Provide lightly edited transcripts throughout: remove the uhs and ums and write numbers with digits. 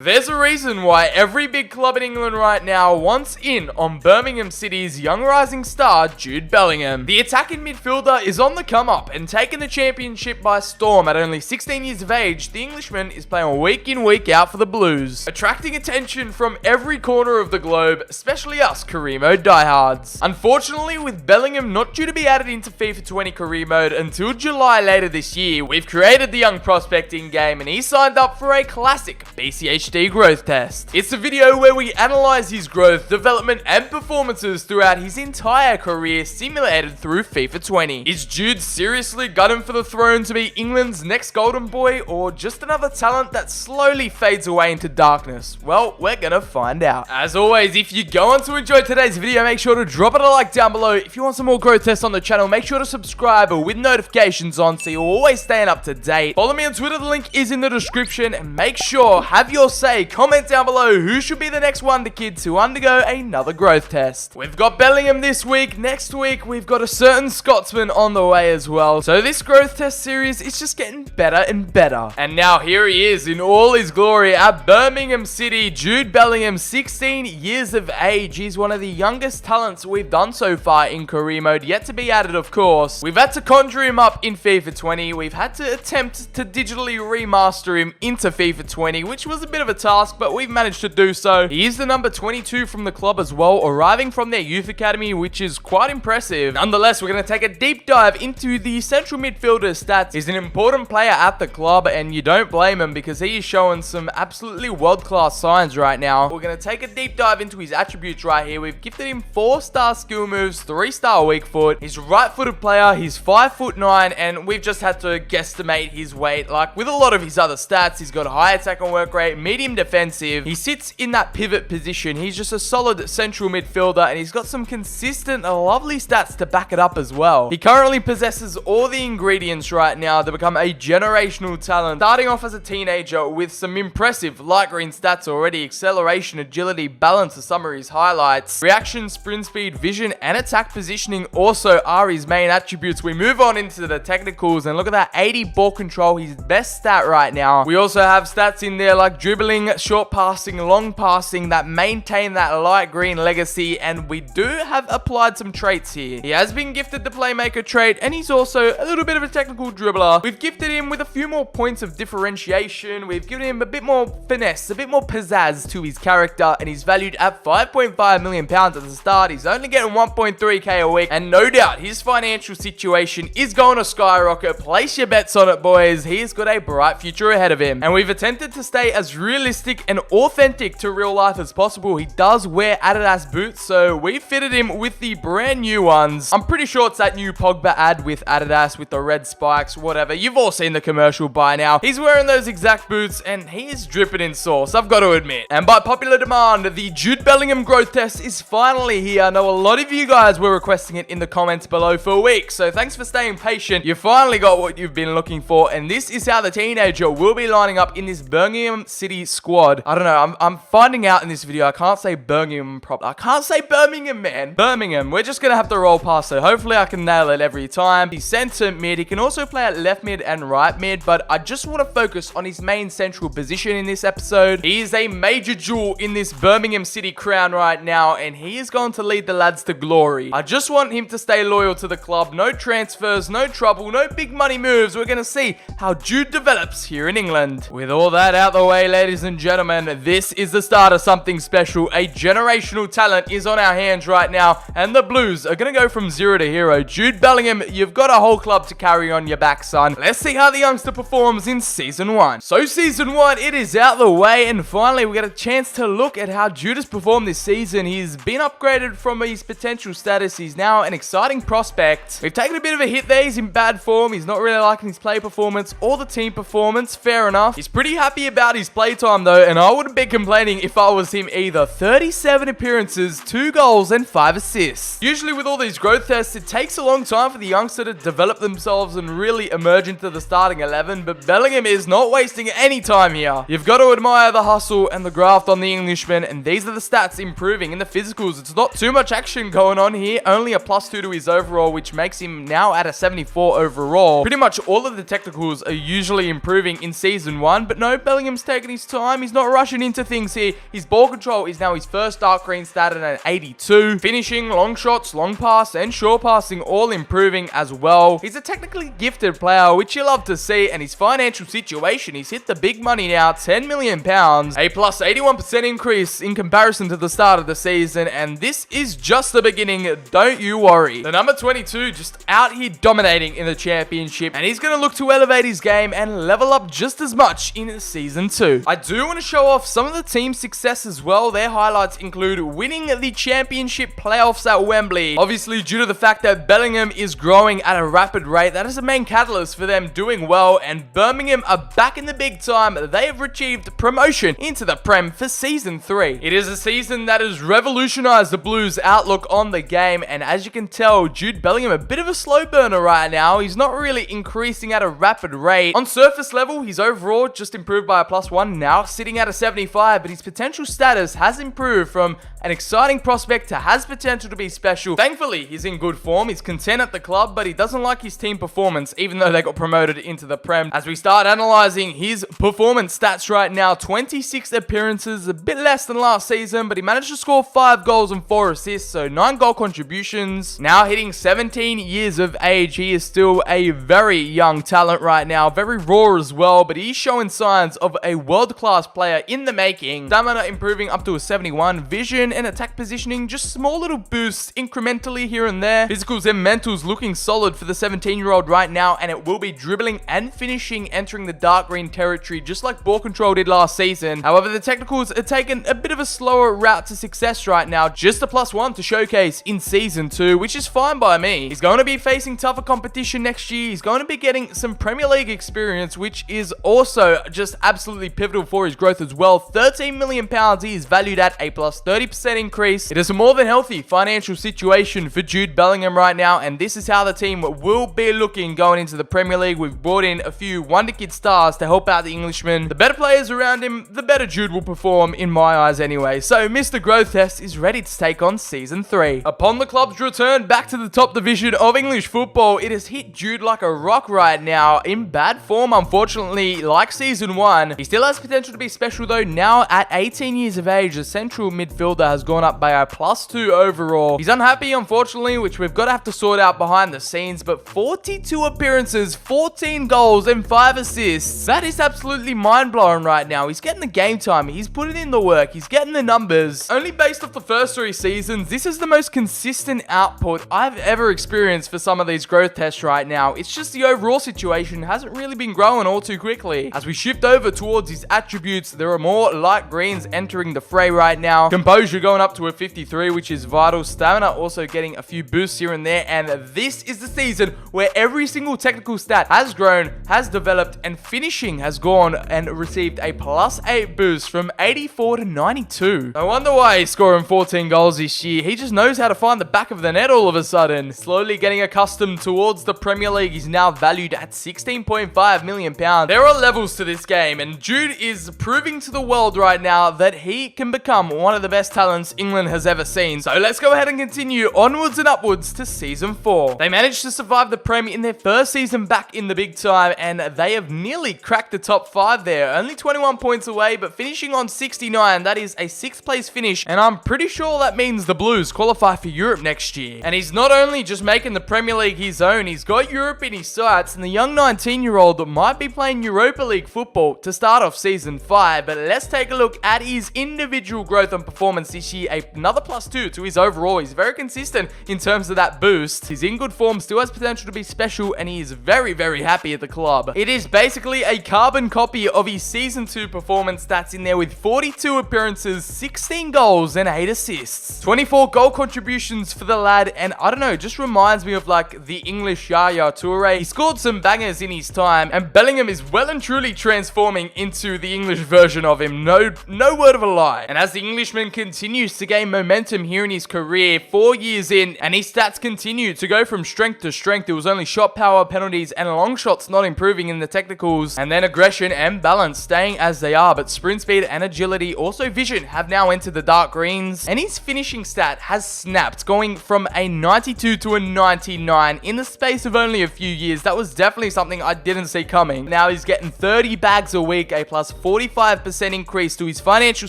There's a reason why every big club in England right now wants in on Birmingham City's young rising star, Jude Bellingham. The attacking midfielder is on the come up and taking the championship by storm. At only 16 years of age, the Englishman is playing week in, week out for the Blues, attracting attention from every corner of the globe, especially us career mode diehards. Unfortunately, with Bellingham not due to be added into FIFA 20 career mode until July later this year, we've created the young prospect in-game and he signed up for a classic BCHD growth test. It's a video where we analyze his growth, development, and performances throughout his entire career simulated through FIFA 20. Is Jude seriously gunning for the throne to be England's next golden boy, or just another talent that slowly fades away into darkness? Well, we're gonna find out. As always, if you go on to enjoy today's video, make sure to drop it a like down below. If you want some more growth tests on the channel, make sure to subscribe with notifications on so you're always staying up to date. Follow me on Twitter, the link is in the description, and make sure, have your say, comment down below who should be the next wonder kid to undergo another growth test. We've got Bellingham this week. Next week, we've got a certain Scotsman on the way as well. So this growth test series is just getting better and better. And now here he is in all his glory at Birmingham City. Jude Bellingham, 16 years of age. He's one of the youngest talents we've done so far in career mode, yet to be added, of course. We've had to conjure him up in FIFA 20. We've had to attempt to digitally remaster him into FIFA 20, which was a bit of a task, but we've managed to do so. He is the number 22 from the club as well, arriving from their youth academy, which is quite impressive. Nonetheless, we're going to take a deep dive into the central midfielder stats. He's an important player at the club, and you don't blame him because he is showing some absolutely world-class signs right now. We're going to take a deep dive into his attributes right here. We've gifted him 4-star skill moves, 3-star weak foot. He's a right-footed player. He's 5'9", and we've just had to guesstimate his weight. Like with a lot of his other stats, he's got a high attack and work rate, medium defensive. He sits in that pivot position. He's just a solid central midfielder, and he's got some consistent, lovely stats to back it up as well. He currently possesses all the ingredients right now to become a generational talent, starting off as a teenager with some impressive light green stats already. Acceleration, agility, balance are some of his highlights. Reaction, sprint speed, vision, and attack positioning also are his main attributes. We move on into the technicals, and look at that 80 ball control, his best stat right now. We also have stats in there like dribbling, short passing, long passing that maintain that light green legacy, and we do have applied some traits here. He has been gifted the playmaker trait, and he's also a little bit of a technical dribbler. We've gifted him with a few more points of differentiation. We've given him a bit more finesse, a bit more pizzazz to his character, and he's valued at £5.5 million at the start. He's only getting 1.3k a week, and no doubt his financial situation is going to skyrocket. Place your bets on it, boys. He's got a bright future ahead of him, and we've attempted to stay as realistic and authentic to real life as possible. He does wear Adidas boots, so we fitted him with the brand new ones. I'm pretty sure it's that new Pogba ad with Adidas with the red spikes, whatever. You've all seen the commercial by now. He's wearing those exact boots, and he is dripping in sauce, I've got to admit. And by popular demand, the Jude Bellingham growth test is finally here. I know a lot of you guys were requesting it in the comments below for weeks, so thanks for staying patient. You finally got what you've been looking for, and this is how the teenager will be lining up in this Birmingham City squad. I don't know, I'm finding out in this video, I can't say Birmingham properly. I can't say Birmingham, man. Birmingham. We're just gonna have to roll past it. Hopefully I can nail it every time. He's centre mid. He can also play at left mid and right mid, but I just want to focus on his main central position in this episode. He is a major jewel in this Birmingham City crown right now, and he is going to lead the lads to glory. I just want him to stay loyal to the club. No transfers, no trouble, no big money moves. We're gonna see how Jude develops here in England. With all that out the way, ladies and gentlemen, this is the start of something special. A generational talent is on our hands right now, and the Blues are going to go from zero to hero. Jude Bellingham, you've got a whole club to carry on your back, son. Let's see how the youngster performs in Season 1. So Season 1, it is out the way, and finally we get a chance to look at how Jude has performed this season. He's been upgraded from his potential status. He's now an exciting prospect. We've taken a bit of a hit there. He's in bad form. He's not really liking his play performance or the team performance. Fair enough. He's pretty happy about his play time though, and I wouldn't be complaining if I was him either. 37 appearances, 2 goals, and 5 assists. Usually with all these growth tests, it takes a long time for the youngster to develop themselves and really emerge into the starting 11, but Bellingham is not wasting any time here. You've got to admire the hustle and the graft on the Englishman, and these are the stats improving in the physicals. It's not too much action going on here, only a +2 to his overall, which makes him now at a 74 overall. Pretty much all of the technicals are usually improving in Season 1, but no, Bellingham's taking his time. He's not rushing into things here. His ball control is now his first dark green stat at an 82. Finishing, long shots, long pass, and short passing all improving as well. He's a technically gifted player, which you love to see, and his financial situation, he's hit the big money now, £10 million, a plus 81% increase in comparison to the start of the season, and this is just the beginning, don't you worry. The number 22 just out here dominating in the championship, and he's going to look to elevate his game and level up just as much in season 2. I do want to show off some of the team's success as well. Their highlights include winning the championship playoffs at Wembley, obviously due to the fact that Bellingham is growing at a rapid rate. That is the main catalyst for them doing well, and Birmingham are back in the big time. They have achieved promotion into the Prem for season 3. It is a season that has revolutionized the Blues' outlook on the game, and as you can tell, Jude Bellingham a bit of a slow burner right now. He's not really increasing at a rapid rate. On surface level, he's overall just improved by a +1, now sitting at a 75, but his potential status has improved from an exciting prospect to has potential to be special. Thankfully, he's in good form. He's content at the club, but he doesn't like his team performance, even though they got promoted into the Prem. As we start analysing his performance stats right now, 26 appearances, a bit less than last season, but he managed to score 5 goals and 4 assists, so 9 goal contributions. Now hitting 17 years of age, he is still a very young talent right now, very raw as well, but he's showing signs of a world-class player in the making. Stamina improving up to a 71, vision and attack positioning, just small little boosts incrementally here and there. Physicals and mentals looking solid for the 17-year-old right now, and it will be dribbling and finishing entering the dark green territory just like ball control did last season. However, the technicals are taking a bit of a slower route to success right now, just a +1 to showcase in season 2, which is fine by me. He's going to be facing tougher competition next year. He's going to be getting some Premier League experience, which is also just absolutely pivotal for his growth as well. £13 million he is valued at, a plus 30% increase. It is a more than healthy financial situation for Jude Bellingham right now, and this is how the team will be looking going into the Premier League. We've brought in a few wonderkid stars to help out the Englishman. The better players around him, the better Jude will perform in my eyes anyway. So Mr. Growth Test is ready to take on season 3. Upon the club's return back to the top division of English football, it has hit Jude like a rock right now. In bad form, unfortunately, like season 1. He still has potential to be special though. Now at 18 years of age, the central midfielder has gone up by a +2 overall. He's unhappy, unfortunately, which we've got to have to sort out behind the scenes, but 42 appearances, 14 goals, and 5 assists. That is absolutely mind-blowing right now. He's getting the game time. He's putting in the work. He's getting the numbers. Only based off the first 3 seasons, this is the most consistent output I've ever experienced for some of these growth tests right now. It's just the overall situation hasn't really been growing all too quickly. As we shift over towards his attributes, there are more light greens entering the fray right now. Composure going up to a 53, which is vital. Stamina also getting a few boosts here and there, and this is the season where every single technical stat has grown, has developed, and finishing has gone and received a +8 boost from 84 to 92. No wonder why he's scoring 14 goals this year. He just knows how to find the back of the net all of a sudden. Slowly getting accustomed towards the Premier League. He's now valued at £16.5 million. There are levels to this game, and Jude is proving to the world right now that he can become one of the best talents England has ever seen. So let's go ahead and continue onwards and upwards to season 4. They managed to survive the Prem in their first season back in the big time, and they have nearly cracked the top 5 there. Only 21 points away, but finishing on 69. That is a 6th place finish, and I'm pretty sure that means the Blues qualify for Europe next year. And he's not only just making the Premier League his own, he's got Europe in his sights, and the young 19-year-old might be playing Europa League football to start off season 5. But let's take a look at his individual growth and performance this year. Another +2 to his overall. He's very consistent in terms of that boost. He's in good form, still has potential to be special, and he is very, very happy at the club. It is basically a carbon copy of his season 2 performance stats in there, with 42 appearances, 16 goals, and 8 assists. 24 goal contributions for the lad, and I don't know, just reminds me of like the English Yaya Toure. He scored some bangers in his time, and Bellingham is well and truly transforming into the English version of him. No word of a lie. And as the Englishman continues to gain momentum here in his career, 4 years in, and his stats continue to go from strength to strength. It was only shot power, penalties, and long shots not improving in the technicals, and then aggression and balance staying as they are, but sprint speed and agility, also vision, have now entered the dark greens, and his finishing stat has snapped, going from a 92 to a 99 in the space of only a few years. That was definitely something I didn't see coming. Now he's getting 30 bags a week, a plus 45% increase to his financial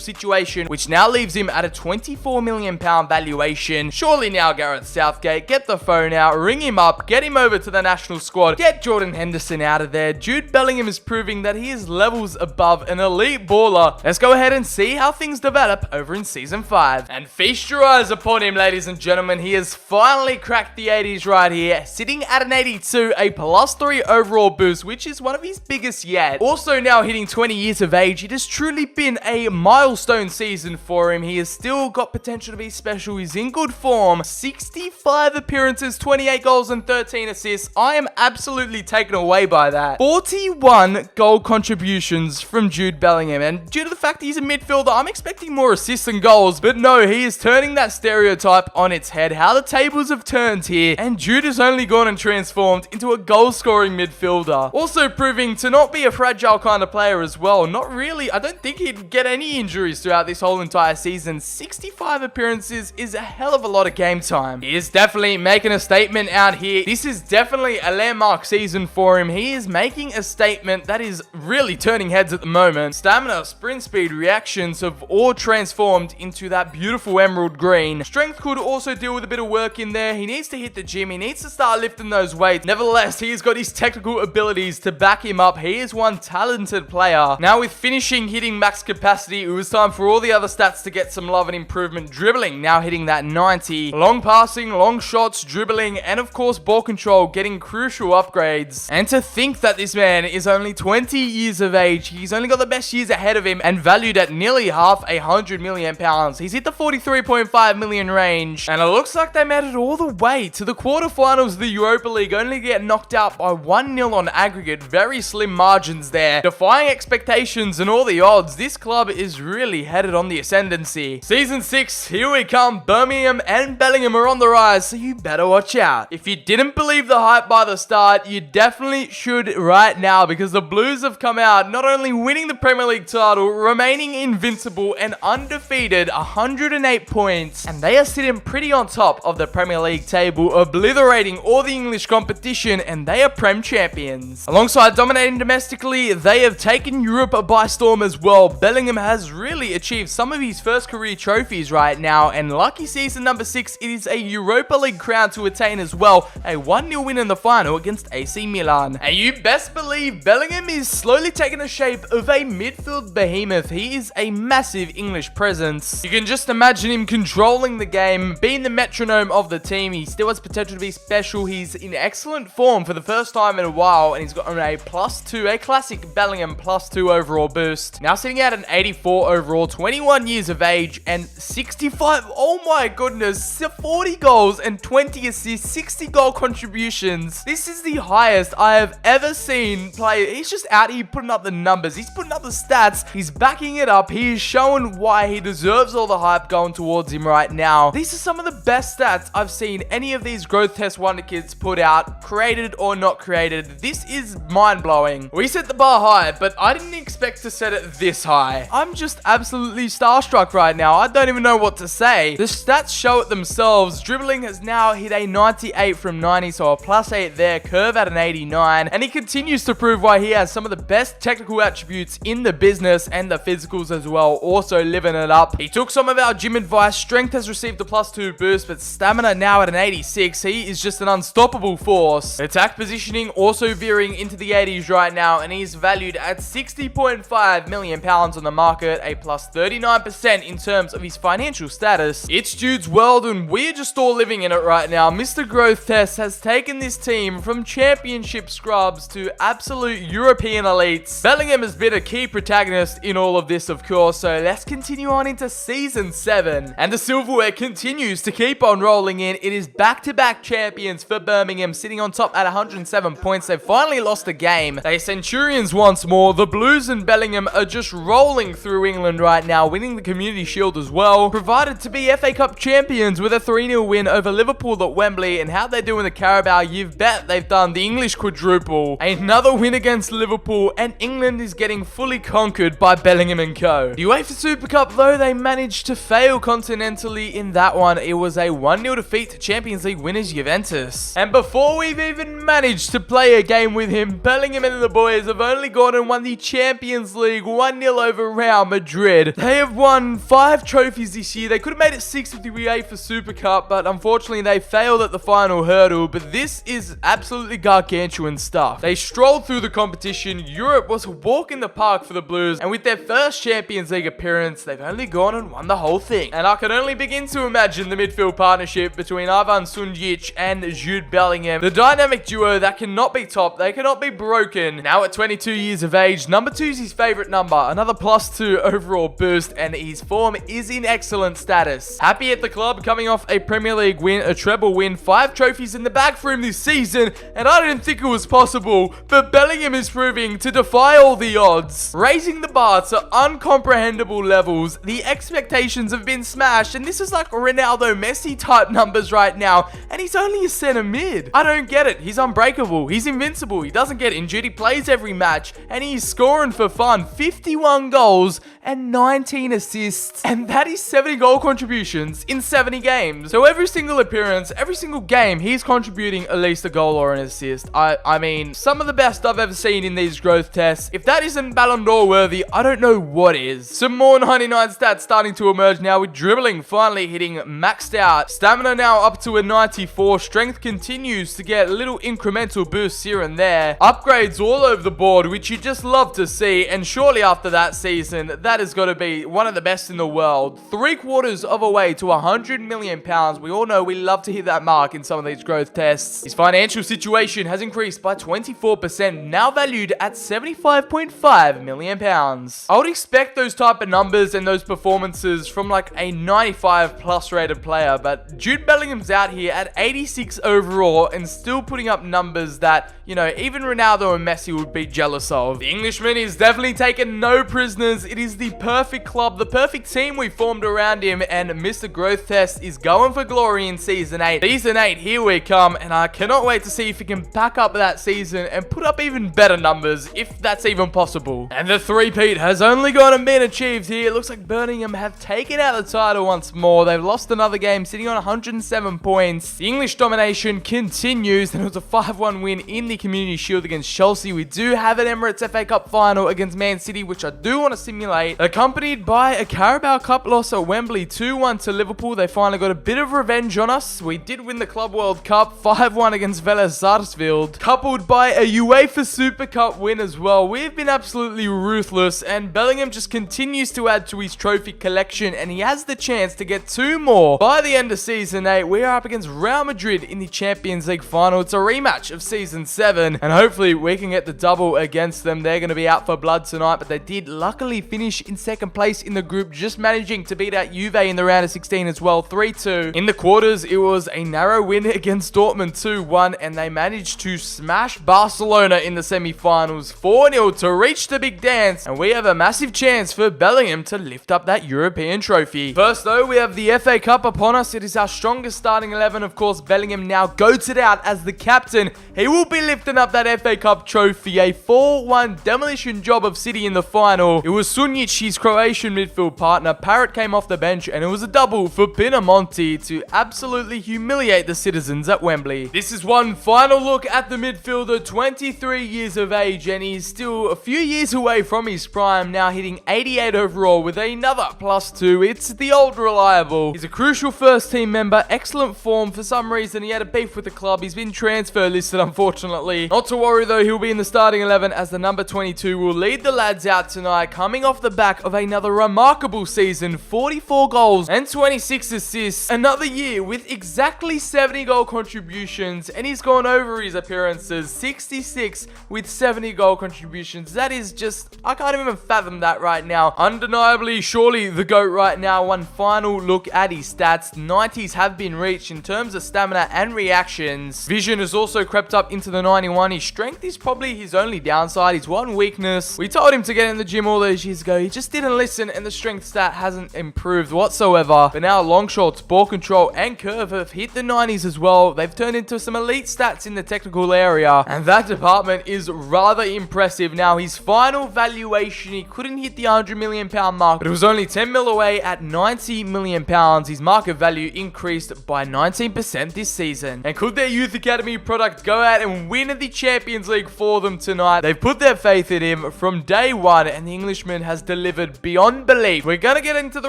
situation, which now leaves him at a £24 million valuation. Surely now, Gareth Southgate, get the phone out, ring him up, get him over to the national squad, get Jordan Henderson out of there. Jude Bellingham is proving that he is levels above an elite baller. Let's go ahead and see how things develop over in Season 5. And feast your eyes upon him, ladies and gentlemen. He has finally cracked the 80s right here, sitting at an 82, a +3 overall boost, which is one of his biggest yet. Also now hitting 20 years of age, it has truly been a milestone season for him. He has still got potential to be special. He's in good form. 65 appearances, 28 goals and 13 assists. I am absolutely taken away by that. 41 goal contributions from Jude Bellingham, and due to the fact he's a midfielder, I'm expecting more assists than goals, but no, he is turning that stereotype on its head. How the tables have turned here, and Jude has only gone and transformed into a goal-scoring midfielder. Also proving to not be a fragile kind of player as well. Not really. I don't think he'd get any injuries throughout this whole entire season. 65 appearances is a hell of a lot of game time. He is definitely making a statement out here. This is definitely a landmark season for him. He is making a statement that is really turning heads at the moment. Stamina, sprint speed, reactions have all transformed into that beautiful emerald green. Strength could also deal with a bit of work in there. He needs to hit the gym. He needs to start lifting those weights. Nevertheless, he's got his technical abilities to back him up. He is one talented player. Now with finishing hitting max capacity, it was time for all the other stats to get some love and improvement. Dribbling now hitting that 90. Long passing, long shots, dribbling, and of course ball control getting crucial upgrades. And to think that this man is only 20 years of age, he's only got the best years ahead of him and valued at nearly half £100 million. He's hit the 43.5 million range, and it looks like they made it all the way to the quarterfinals of the Europa League, only to get knocked out by 1-0 on aggregate. Very slim margins there, defying expectations and all the odds. This club is really headed on the ascendancy. Season 6, here we come. Birmingham and Bellingham are on the rise, so you better watch out. If you didn't believe the hype by the start, you definitely should right now, because the Blues have come out not only winning the Premier League title, remaining invincible and undefeated, 108 points, and they are sitting pretty on top of the Premier League table, obliterating all the English competition, and they are Prem champions. Alongside dominating domestically, they have taken Europe by storm as well. Bellingham has really achieved some of his first career trophies right now, and lucky season number 6, it is a Europa League crown to attain as well, a 1-0 win in the final against AC Milan. And you best believe Bellingham is slowly taking the shape of a midfield behemoth. He is a massive English presence. You can just imagine him controlling the game, being the metronome of the team. He still has potential to be special. He's in excellent form for the first time in a while, and he's got a +2, a classic Bellingham +2 overall boost. Now sitting at an 84 overall, 21 years of age, and 65, oh my goodness, 40 goals and 20 assists, 60 goal contributions. This is the highest I have ever seen play. He's just out here putting up the numbers. He's putting up the stats. He's backing it up. He is showing why he deserves all the hype going towards him right now. These are some of the best stats I've seen any of these growth test wonder kids put out, created or not created. This is mind-blowing. We set the bar high, but I didn't expect to set it this high. I'm just absolutely starstruck right now. I don't even know what to say. The stats show it themselves. Dribbling has now hit a 98 from 90, so a +8 there, curve at an 89, and he continues to prove why he has some of the best technical attributes in the business, and the physicals as well, also living it up. He took some of our gym advice. Strength has received a +2 boost, but stamina now at an 86. He is just an unstoppable force. Attack positioning also veering into the 80s right now, and he's valued at £60.5 million on the market, a +39% in terms of his financial status. It's Jude's world, and we're just all living in it right now. Mr. Growth Test has taken this team from championship scrubs to absolute European elites. Bellingham has been a key protagonist in all of this, of course, so let's continue on into Season 7. And the silverware continues to keep on rolling in. It is back-to-back champions for Birmingham, sitting on top at 107 points. They've finally lost a game. They Centurions once more. The Blues and Bellingham are just rolling through England right now, winning the Community Shield as well. Provided to be FA Cup champions with a 3-0 win over Liverpool at Wembley. And how they do in the Carabao, you've bet they've done the English quadruple. Another win against Liverpool, and England is getting fully conquered by Bellingham and co. The UEFA Super Cup, though, they managed to fail continentally in that one. It was a 1-0 defeat to Champions League winners Juventus. And before we've even managed to play a game with him, Bellingham and the boys have only gone and won the Champions Champions League 1-0 over Real Madrid. They have won 5 trophies this year. They could have made it 6 with the UEFA Super Cup, but unfortunately they failed at the final hurdle. But this is absolutely gargantuan stuff. They strolled through the competition. Europe was a walk in the park for the Blues, and with their first Champions League appearance, they've only gone and won the whole thing. And I can only begin to imagine the midfield partnership between Ivan Sunjic and Jude Bellingham. The dynamic duo that cannot be topped, they cannot be broken. Now at 22 years of age, number 2 is his favorite number. Another +2 overall boost, and his form is in excellent status. Happy at the club, coming off a Premier League win, a treble win, 5 trophies in the bag for him this season, and I didn't think it was possible, but Bellingham is proving to defy all the odds. Raising the bar to uncomprehendable levels, the expectations have been smashed, and this is like Ronaldo Messi type numbers right now, and he's only a centre mid. I don't get it. He's unbreakable. He's invincible. He doesn't get injured. He plays every match, and he's scoring for fun. 51 goals and 19 assists, and that is 70 goal contributions in 70 games. So every single appearance, every single game, he's contributing at least a goal or an assist. I mean, some of the best I've ever seen in these growth tests. If that isn't Ballon d'Or worthy, I don't know what is. Some more 99 stats starting to emerge now, with dribbling finally hitting maxed out. Stamina now up to a 94. Strength continues to get little incremental boosts here and there. Upgrades all over the board, which you just love to see. And shortly after that season, that is going to be one of the best in the world. 3/4 of a way to £100 million. We all know we love to hit that mark in some of these growth tests. His financial situation has increased by 24%, now valued at £75.5 million. I would expect those type of numbers and those performances from like a 95+ rated player, but Jude Bellingham's out here at 86 overall and still putting up numbers that, you know, even Ronaldo and Messi would be jealous of. The Englishman is definitely taking no prisoners. It is the perfect club, the perfect team we formed around him, and Mr. Growth Test is going for glory in Season 8. Season 8, here we come, and I cannot wait to see if he can back up that season and put up even better numbers, if that's even possible. And the three-peat has only gone and been achieved here. It looks like Birmingham have taken out the title once more. They've lost another game, sitting on 107 points. The English domination continues, and it was a 5-1 win in the Community Shield against Chelsea. We do have an Emirates FA Cup final against Man City, which I do want to simulate, accompanied by a Carabao Cup loss at Wembley, 2-1 to Liverpool. They finally got a bit of revenge on us. We did win the Club World Cup, 5-1 against Vélez Sarsfield, coupled by a UEFA Super Cup win as well. We've been absolutely ruthless, and Bellingham just continues to add to his trophy collection, and he has the chance to get 2 more. By the end of Season 8, we are up against Real Madrid in the Champions League final. It's a rematch of Season 7, and hopefully we can get the double against them. They're going to be out for blood tonight, but they did luckily finish in second place in the group, just managing to beat out Juve in the round of 16 as well, 3-2. In the quarters, it was a narrow win against Dortmund, 2-1, and they managed to smash Barcelona in the semi-finals, 4-0 to reach the big dance, and we have a massive chance for Bellingham to lift up that European trophy. First though, we have the FA Cup upon us. It is our strongest starting 11. Of course, Bellingham now goated out as the captain. He will be lifting up that FA Cup trophy. A 4-1 demolition job of City in the final. It was Sunjic, his Croatian midfield partner. Parrott came off the bench, and it was a double for Pinamonti to absolutely humiliate the citizens at Wembley. This is one final look at the midfielder, 23 years of age, and he's still a few years away from his prime, now hitting 88 overall with another +2. It's the old reliable. He's a crucial first team member, excellent form. For some reason, he had a beef with the club. He's been transfer listed, unfortunately. Not to worry though, he'll be in the starting 11 as the number 22 will lead the lads out tonight, coming off the back of another remarkable season, 44 goals and 26 assists. Another year with exactly 70 goal contributions, and he's gone over his appearances, 66 with 70 goal contributions. That is just, I can't even fathom that right now. Undeniably, surely the GOAT right now. One final look at his stats. 90s have been reached in terms of stamina and reactions. Vision has also crept up into the 91. His strength is probably his only downside, his one weakness. We told him to get in the gym all those years ago. He just didn't listen, and the strength stat hasn't improved whatsoever. But now long shots, ball control, and curve have hit the 90s as well. They've turned into some elite stats in the technical area, and that department is rather impressive. Now, his final valuation, he couldn't hit the £100 million mark, but it was only 10 mil away at £90 million. His market value increased by 19% this season. And could their youth academy product go out and win the Champions League for them tonight? They've put their faith in him, him from day one, and the Englishman has delivered beyond belief. We're going to get into the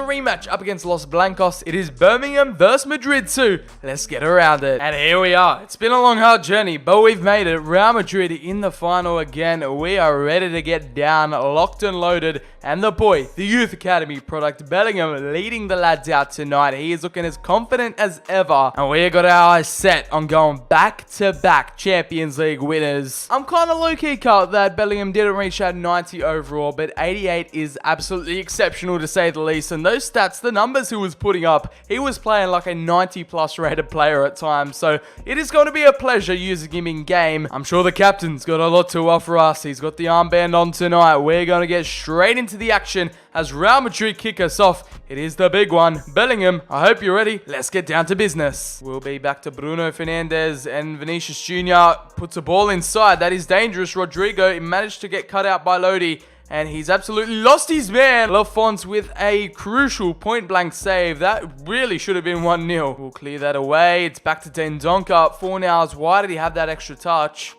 rematch up against Los Blancos. It is Birmingham versus Madrid 2. Let's get around it. And here we are. It's been a long, hard journey, but we've made it. Real Madrid in the final again. We are ready to get down, locked and loaded. And the boy, the Youth Academy product, Bellingham, leading the lads out tonight. He is looking as confident as ever. And we got our eyes set on going back-to-back Champions League winners. I'm kind of low-key cut that Bellingham didn't reach that 90 overall, but 88 is absolutely exceptional to say the least. And those stats, the numbers he was putting up, he was playing like a 90-plus rated player at times. So it is going to be a pleasure using him in game. I'm sure the captain's got a lot to offer us. He's got the armband on tonight. We're going to get straight into the action as Real Madrid kick us off. It is the big one. Bellingham, I hope you're ready. Let's get down to business. We'll be back to Bruno Fernandes, and Vinicius Jr. puts a ball inside. That is dangerous. Rodrigo managed to get cut out by Lodi, and he's absolutely lost his man. Lafont with a crucial point-blank save. That really should have been 1-0. We'll clear that away. It's back to Dendoncker. 4 nows. Why did he have that extra touch?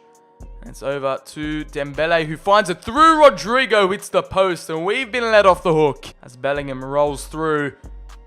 It's over to Dembele, who finds it through. Rodrigo hits the post, and we've been let off the hook as Bellingham rolls through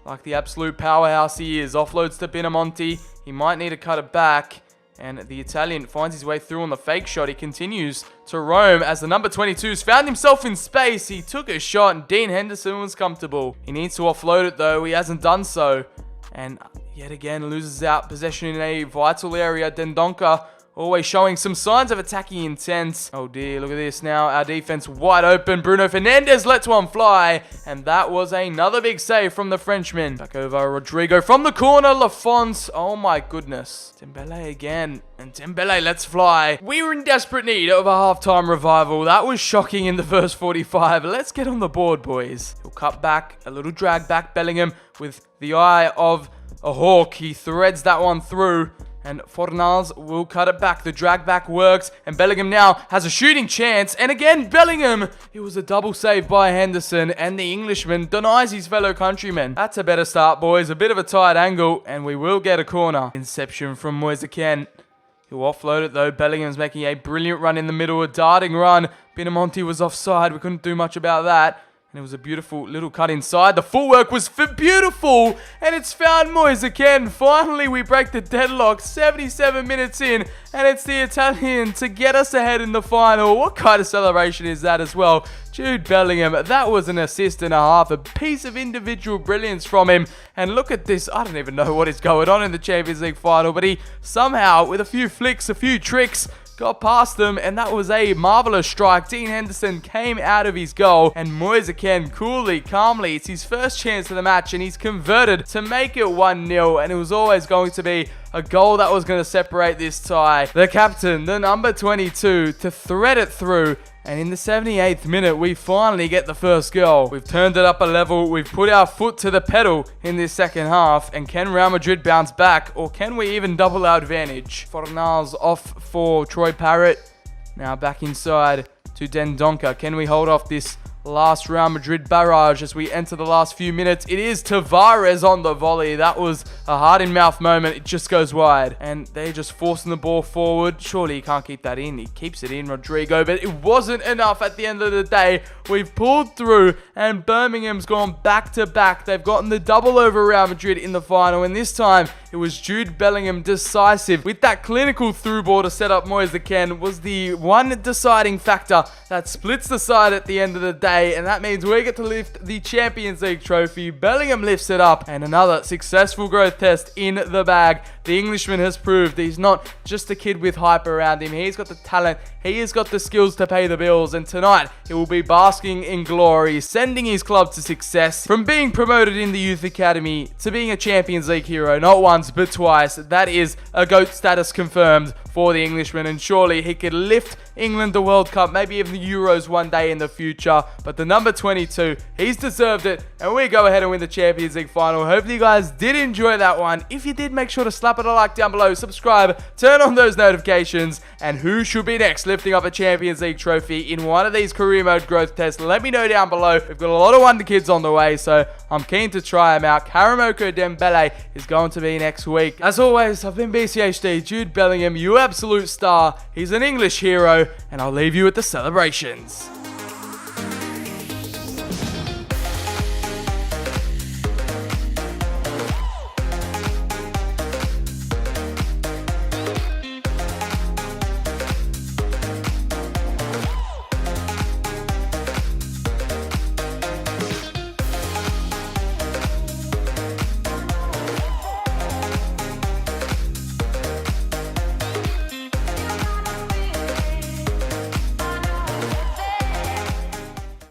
like the absolute powerhouse he is. Offloads to Pinamonti. He might need to cut it back, and the Italian finds his way through on the fake shot. He continues to roam as the number 22's found himself in space. He took a shot, and Dean Henderson was comfortable. He needs to offload it, though. He hasn't done so, and yet again loses out possession in a vital area. Dendoncker always showing some signs of attacking intent. Oh dear, look at this now. Our defense wide open. Bruno Fernandes lets one fly. And that was another big save from the Frenchman. Back over Rodrigo from the corner. Lafont. Oh my goodness. Dembele again. And Dembele lets fly. We were in desperate need of a halftime revival. That was shocking in the first 45. Let's get on the board, boys. He'll cut back. A little drag back. Bellingham with the eye of a hawk. He threads that one through. And Fornals will cut it back. The drag back works. And Bellingham now has a shooting chance. And again, Bellingham. It was a double save by Henderson. And the Englishman denies his fellow countrymen. That's a better start, boys. A bit of a tight angle. And we will get a corner. Inception from Moise Kean. He'll offload it, though. Bellingham's making a brilliant run in the middle. A darting run. Pinamonti was offside. We couldn't do much about that. And it was a beautiful little cut inside. The footwork was beautiful. And it's found Moise again. Finally, we break the deadlock. 77 minutes in. And it's the Italian to get us ahead in the final. What kind of celebration is that as well? Jude Bellingham, that was an assist and a half. A piece of individual brilliance from him. And look at this. I don't even know what is going on in the Champions League final. But he somehow, with a few flicks, a few tricks, got past them, and that was a marvelous strike. Dean Henderson came out of his goal, and Moise Kean coolly, calmly, it's his first chance of the match, and he's converted to make it 1-0, and it was always going to be a goal that was going to separate this tie. The captain, the number 22, to thread it through. And in the 78th minute, we finally get the first goal. We've turned it up a level. We've put our foot to the pedal in this second half. And can Real Madrid bounce back? Or can we even double our advantage? Fornals off for Troy Parrott. Now back inside to Dendoncker. Can we hold off this last Real Madrid barrage as we enter the last few minutes? It is Tavares on the volley. That was a heart-in-mouth moment. It just goes wide. And they're just forcing the ball forward. Surely he can't keep that in. He keeps it in, Rodrigo. But it wasn't enough at the end of the day. We've pulled through, and Birmingham's gone back-to-back. They've gotten the double over Real Madrid in the final. And this time, it was Jude Bellingham decisive. With that clinical through ball to set up Moise Kean was the one deciding factor that splits the side at the end of the day. And that means we get to lift the Champions League trophy. Bellingham lifts it up, and another successful growth test in the bag. The Englishman has proved he's not just a kid with hype around him. He's got the talent. He has got the skills to pay the bills. And tonight, he will be basking in glory, sending his club to success. From being promoted in the Youth Academy to being a Champions League hero, not once but twice. That is a GOAT status confirmed for the Englishman. And surely he could lift England the World Cup, maybe even the Euros one day in the future. But the number 22, he's deserved it. And we go ahead and win the Champions League final. Hopefully you guys did enjoy that one. If you did, make sure to slap it a like down below, subscribe, turn on those notifications. And who should be next lifting up a Champions League trophy in one of these career mode growth tests? Let me know down below. We've got a lot of wonder kids on the way, so I'm keen to try them out. Karamoko Dembele is going to be next week. As always, I've been BCHD, Jude Bellingham, you absolute star. He's an English hero, and I'll leave you with the celebrations.